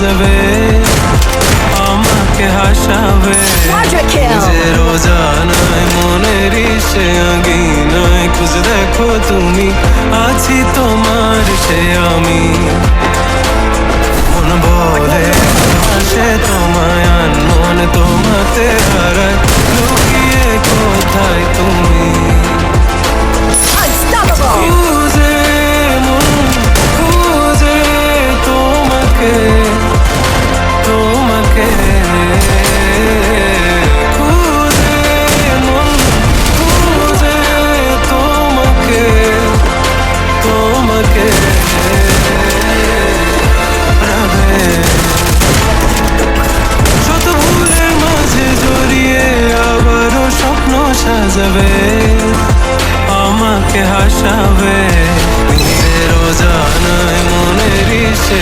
সাজাবে, আমাকে হাসাবে। যে রোজানায় মনের সে আঙিনায় খুঁজে দেখো তুমি, আছি তোমার সে আমি। মন বলে হাসে তোমায় আনমন তোমাতে হারায়, লুকিয়ে কোথায় তুমি? খুঁজে মন খুঁজে তোমাকে, তোমাকে খুঁজে মন খুঁজে তোমাকে, তোমাকে পাবে। শত ভুলের মাঝে জড়িয়ে আবারও স্বপ্ন সাজাবে, আমাকে হাসাবে। নিজের রোজানায় মনের সে